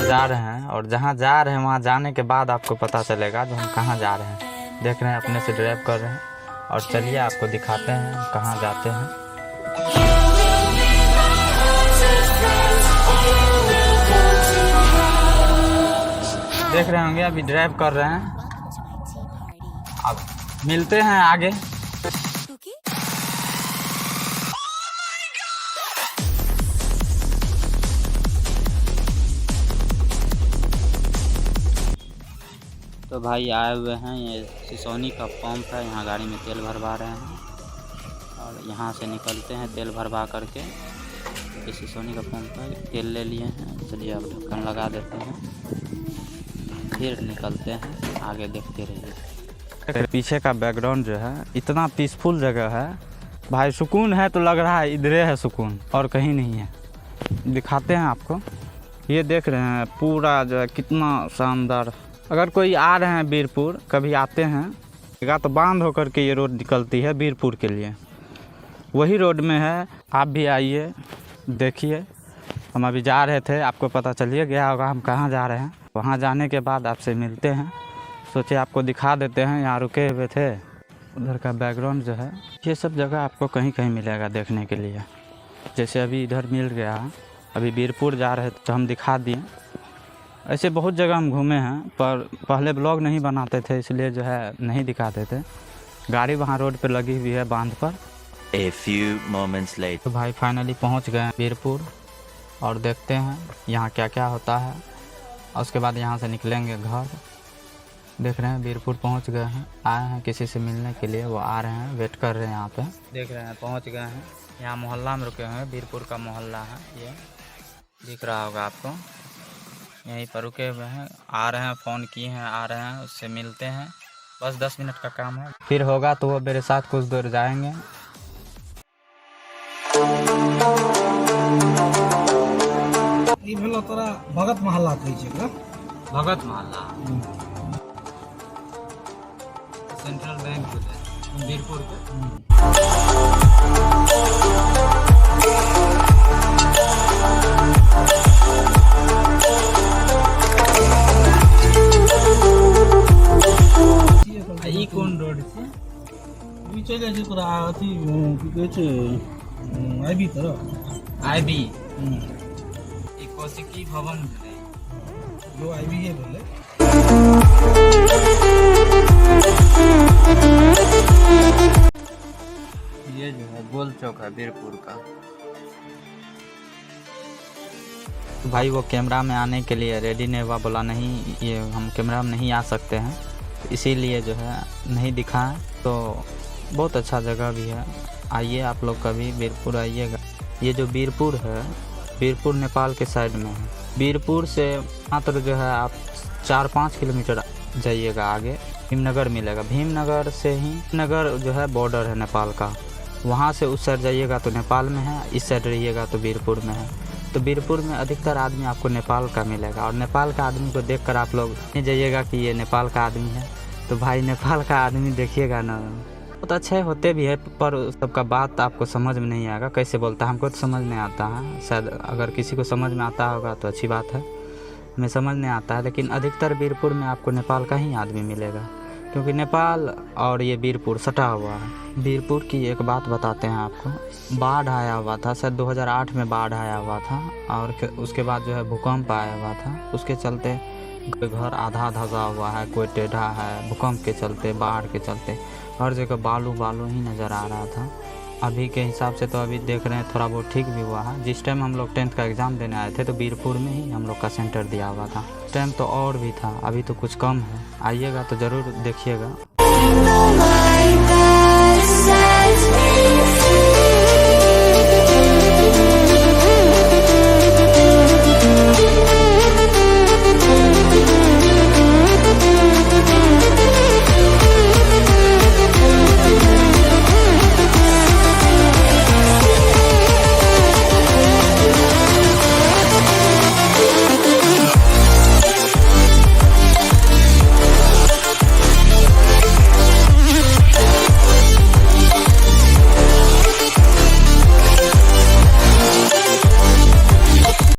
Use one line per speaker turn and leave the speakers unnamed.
जा रहे हैं और जहाँ जा रहे हैं वहाँ जाने के बाद आपको पता चलेगा जो हम कहाँ जा रहे हैं। देख रहे हैं अपने से ड्राइव कर रहे हैं और चलिए आपको दिखाते हैं हम कहाँ जाते हैं। देख रहे होंगे अभी ड्राइव कर रहे हैं। अब मिलते हैं आगे। तो भाई आए हुए हैं, ये सिसोनी का पंप है, यहाँ गाड़ी में तेल भरवा रहे हैं और यहाँ से निकलते हैं तेल भरवा करके। ये सिसोनी का पंप है, तेल ले लिए हैं। चलिए अब ढक्कन लगा देते हैं, फिर निकलते हैं, आगे देखते रहिए। पीछे का बैकग्राउंड जो है इतना पीसफुल जगह है भाई, सुकून है तो लग रहा है इधरे है सुकून और कहीं नहीं है। दिखाते हैं आपको, ये देख रहे हैं पूरा जो है कितना शानदार। अगर कोई आ रहे हैं वीरपुर, कभी आते हैं तो बांध होकर के ये रोड निकलती है वीरपुर के लिए, वही रोड में है। आप भी आइए देखिए। हम अभी जा रहे थे, आपको पता चलिए गया होगा हम कहाँ जा रहे हैं। वहाँ जाने के बाद आपसे मिलते हैं, सोचे आपको दिखा देते हैं। यहाँ रुके हुए थे, उधर का बैकग्राउंड जो है, ये सब जगह आपको कहीं कहीं मिलेगा देखने के लिए। जैसे अभी इधर मिल गया, अभी वीरपुर जा रहे थे तो हम दिखा दिए। ऐसे बहुत जगह हम घूमे हैं, पर पहले ब्लॉग नहीं बनाते थे इसलिए जो है नहीं दिखाते थे। गाड़ी वहाँ रोड पर लगी हुई है बांध पर।
A few moments later.
तो भाई फाइनली पहुँच गए वीरपुर और देखते हैं यहाँ क्या क्या होता है और उसके बाद यहाँ से निकलेंगे घर। देख रहे हैं वीरपुर पहुँच गए हैं, आए हैं किसी से मिलने के लिए, वो आ रहे हैं, वेट कर रहे हैं यहाँ पे। देख रहे हैं पहुँच गए हैं, यहाँ मोहल्ला में रुके हुए हैं, वीरपुर का मोहल्ला है ये, दिख रहा होगा आपको। यहीं पर रुके हुए हैं, आ रहे हैं, फ़ोन किए हैं, आ रहे हैं, उससे मिलते हैं। बस 10 मिनट का काम है, फिर होगा तो वो मेरे साथ कुछ दूर जाएंगे।
ई भेलो तोरा भगत मोहल्ला कहै छै एकरा।
भगत मोहल्ला सेंट्रल बैंक वीरपुर के। ई कोन रोड छै?
ई चलि जाइ छै तोरा अथी की कहै छै आईबी तरफ।
आईबी ई कोशिकी भवन भेलै,
जो आईबी ये भेलै।
ये जो है गोल चौक है वीरपुर का। तो भाई वो कैमरा में आने के लिए रेडी नहीं हुआ, बोला नहीं ये हम कैमरा में नहीं आ सकते हैं, तो इसीलिए जो है नहीं दिखाएं। तो बहुत अच्छा जगह भी है, आइए आप लोग कभी वीरपुर आइएगा। ये जो वीरपुर है, वीरपुर नेपाल के साइड में है। वीरपुर से मात्र जो है आप 4-5 किलोमीटर जाइएगा आगे भीमनगर मिलेगा। भीमनगर से ही नगर जो है बॉर्डर है नेपाल का, वहाँ से उस साइड जाइएगा तो नेपाल में है, इस साइड रहिएगा तो वीरपुर में है। तो वीरपुर में अधिकतर आदमी आपको नेपाल का मिलेगा और नेपाल का आदमी को देखकर आप लोग नहीं जाइएगा कि ये नेपाल का आदमी है। तो भाई नेपाल का आदमी देखिएगा ना, बहुत अच्छे होते भी है, पर सबका बात आपको समझ में नहीं आएगा कैसे बोलता है। हमको तो समझ नहीं आता है, शायद अगर किसी को समझ में आता होगा तो अच्छी बात है, हमें समझ नहीं आता है। लेकिन अधिकतर वीरपुर में आपको नेपाल का ही आदमी मिलेगा, क्योंकि नेपाल और ये वीरपुर सटा हुआ है। वीरपुर की एक बात बताते हैं आपको, बाढ़ आया हुआ था, शायद 2008 में बाढ़ आया हुआ था और उसके बाद जो है भूकंप आया हुआ था। उसके चलते घर आधा धसा हुआ है, कोई टेढ़ा है, भूकंप के चलते, बाढ़ के चलते हर जगह बालू बालू ही नज़र आ रहा था। अभी के हिसाब से तो अभी देख रहे हैं थोड़ा बहुत ठीक भी हुआ है। जिस टाइम हम लोग 10th का एग्ज़ाम देने आए थे तो वीरपुर में ही हम लोग का सेंटर दिया हुआ था। टाइम तो और भी था, अभी तो कुछ कम है। आइएगा तो ज़रूर देखिएगा।